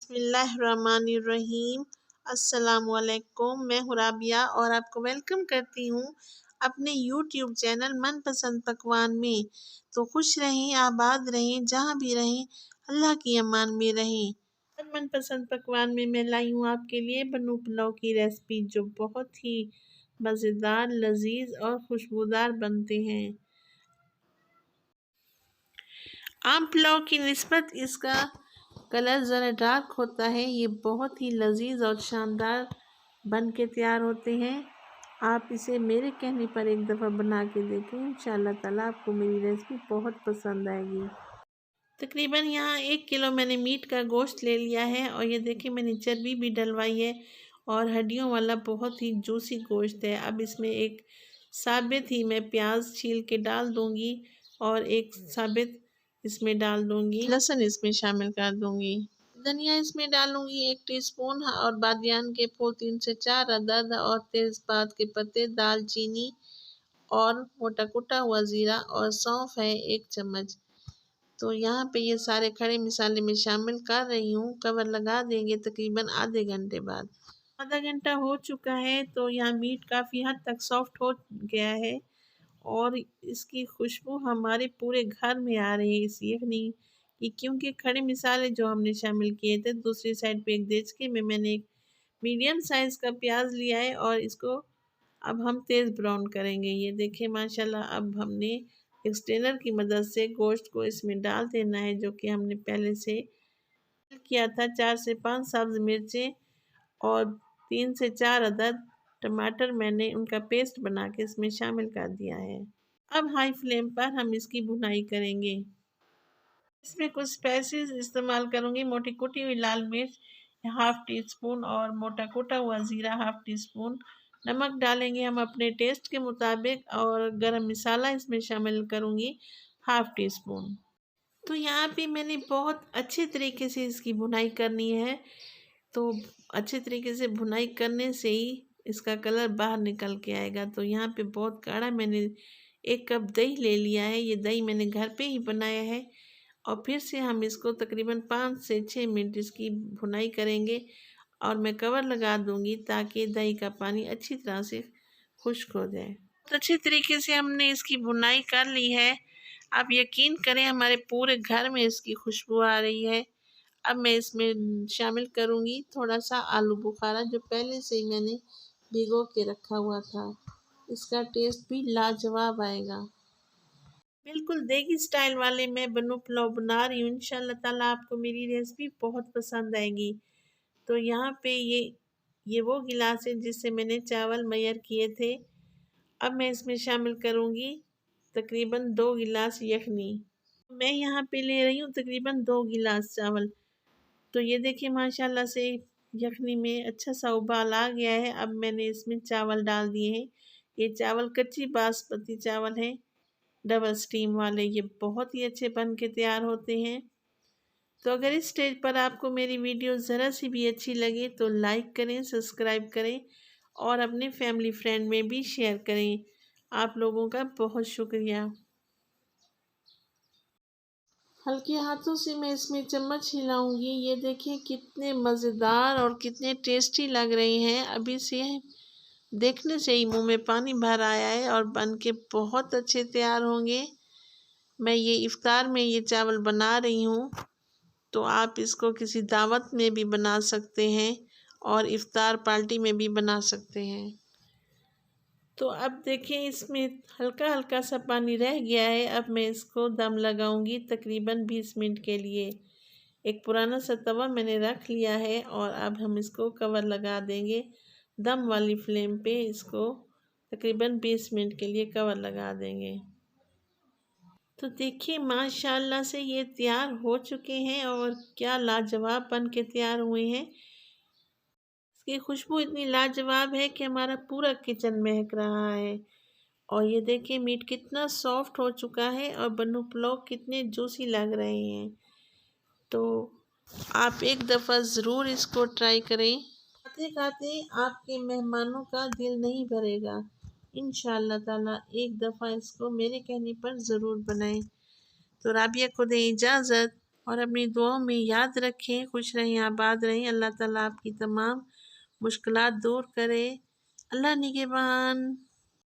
बिस्मिल्लाहिर्रहमानिर्रहीम। अस्सलामुअलैकुम। मैं हूँ राबिया और आपको वेलकम करती हूँ अपने यूट्यूब चैनल मनपसंद पकवान में। तो खुश रहें, आबाद रहें, जहाँ भी रहें अल्लाह की अमान में रहें। और मनपसंद पकवान में मैं लाई हूँ आपके लिए बनू पुलाव की रेसिपी, जो बहुत ही मज़ेदार, लजीज और खुशबूदार बनते हैं। आम पुलाव की निस्बत इसका कलर ज़रा डार्क होता है। ये बहुत ही लजीज और शानदार बन के तैयार होते हैं। आप इसे मेरे कहने पर एक दफ़ा बना के देखें, इंशाअल्लाह ताला आपको मेरी रेसिपी बहुत पसंद आएगी। तकरीबन यहाँ 1 किलो मैंने मीट का गोश्त ले लिया है और ये देखिए मैंने चर्बी भी डलवाई है और हड्डियों वाला बहुत ही जूसी गोश्त है। अब इसमें एक साबित ही मैं प्याज छील के डाल दूँगी और एक साबित इसमें डाल दूँगी लहसुन, इसमें शामिल कर दूँगी। धनिया इसमें डालूँगी 1 टीस्पून और बादियान के फूल 3 से 4 अदद और तेज़पात के पत्ते, दालचीनी और मोटा कुटा हुआ ज़ीरा और सौंफ है 1 चम्मच। तो यहाँ पे ये सारे खड़े मसाले मैं शामिल कर रही हूँ। कवर लगा देंगे तकरीबन आधे घंटे बाद। आधा घंटा हो चुका है तो यहाँ मीट काफ़ी हद तक सॉफ्ट हो गया है और इसकी खुशबू हमारे पूरे घर में आ रही है, इस यखनी की, क्योंकि खड़े मसाले जो हमने शामिल किए थे। दूसरी साइड पे एक देचके में मैंने एक मीडियम साइज़ का प्याज लिया है और इसको अब हम तेज़ ब्राउन करेंगे। ये देखिए माशाल्लाह, अब हमने एक स्ट्रेनर की मदद से गोश्त को इसमें डाल देना है, जो कि हमने पहले से किया था। 4 से 5 सब्ज़ मिर्चें और 3 से 4 अदद टमाटर मैंने उनका पेस्ट बना के इसमें शामिल कर दिया है। अब हाई फ्लेम पर हम इसकी भुनाई करेंगे। इसमें कुछ स्पाइसेस इस्तेमाल करूँगी। मोटी कुटी हुई लाल मिर्च 1/2 टीस्पून और मोटा कुटा हुआ ज़ीरा 1/2 टीस्पून। नमक डालेंगे हम अपने टेस्ट के मुताबिक और गरम मसाला इसमें शामिल करूँगी 1/2 टीस्पून। तो यहाँ पे मैंने बहुत अच्छे तरीके से इसकी भुनाई करनी है। तो अच्छे तरीके से भुनाई करने से ही इसका कलर बाहर निकल के आएगा। तो यहाँ पे बहुत गाढ़ा मैंने 1 कप दही ले लिया है। ये दही मैंने घर पे ही बनाया है और फिर से हम इसको तकरीबन 5 से 6 मिनट इसकी भुनाई करेंगे और मैं कवर लगा दूंगी ताकि दही का पानी अच्छी तरह से खुश्क हो जाए। तो अच्छी तरीके से हमने इसकी भुनाई कर ली है। आप यकीन करें हमारे पूरे घर में इसकी खुशबू आ रही है। अब मैं इसमें शामिल करूँगी थोड़ा सा आलू बुखारा, जो पहले से ही मैंने भिगो के रखा हुआ था। इसका टेस्ट भी लाजवाब आएगा। बिल्कुल देगी स्टाइल वाले मैं बनू पुलाव बना रही हूँ। इंशाल्लाह ताला आपको मेरी रेसिपी बहुत पसंद आएगी। तो यहाँ पे ये वो गिलास है जिससे मैंने चावल मैयर किए थे। अब मैं इसमें शामिल करूँगी तकरीबन 2 गिलास यखनी। मैं यहाँ पे ले रही हूँ तकरीबन 2 गिलास चावल। तो ये देखिए माशाल्लाह से यखनी में अच्छा सा उबाल आ गया है। अब मैंने इसमें चावल डाल दिए हैं। ये चावल कच्ची बासमती चावल हैं, डबल स्टीम वाले। ये बहुत ही अच्छे बन के तैयार होते हैं। तो अगर इस स्टेज पर आपको मेरी वीडियो ज़रा सी भी अच्छी लगे तो लाइक करें, सब्सक्राइब करें और अपने फैमिली फ्रेंड में भी शेयर करें। आप लोगों का बहुत शुक्रिया। हल्के हाथों से मैं इसमें चम्मच हिलाऊंगी। ये देखिए कितने मज़ेदार और कितने टेस्टी लग रहे हैं। अभी से देखने से ही मुंह में पानी भर आया है और बन के बहुत अच्छे तैयार होंगे। मैं ये इफ्तार में ये चावल बना रही हूँ, तो आप इसको किसी दावत में भी बना सकते हैं और इफ्तार पार्टी में भी बना सकते हैं। तो अब देखिए इसमें हल्का हल्का सा पानी रह गया है। अब मैं इसको दम लगाऊंगी तकरीबन 20 मिनट के लिए। एक पुराना सा तवा मैंने रख लिया है और अब हम इसको कवर लगा देंगे दम वाली फ्लेम पे। इसको तकरीबन 20 मिनट के लिए कवर लगा देंगे। तो देखिए माशाल्लाह से ये तैयार हो चुके हैं और क्या लाजवाब बन के तैयार हुए हैं। इसकी खुशबू इतनी लाजवाब है कि हमारा पूरा किचन महक रहा है। और ये देखिए मीट कितना सॉफ्ट हो चुका है और बनू पुलाव कितने जूसी लग रहे हैं। तो आप एक दफ़ा ज़रूर इसको ट्राई करें। खाते खाते आपके मेहमानों का दिल नहीं भरेगा। इंशाअल्लाह ताला एक दफ़ा इसको मेरे कहने पर ज़रूर बनाएं। तो राबिया को दें इजाज़त। और अपनी दुआओं में याद रखें। खुश रहें, आबाद रहें। अल्लाह ताला आपकी तमाम मुश्किलात दूर करे। अल्लाह निगहबान।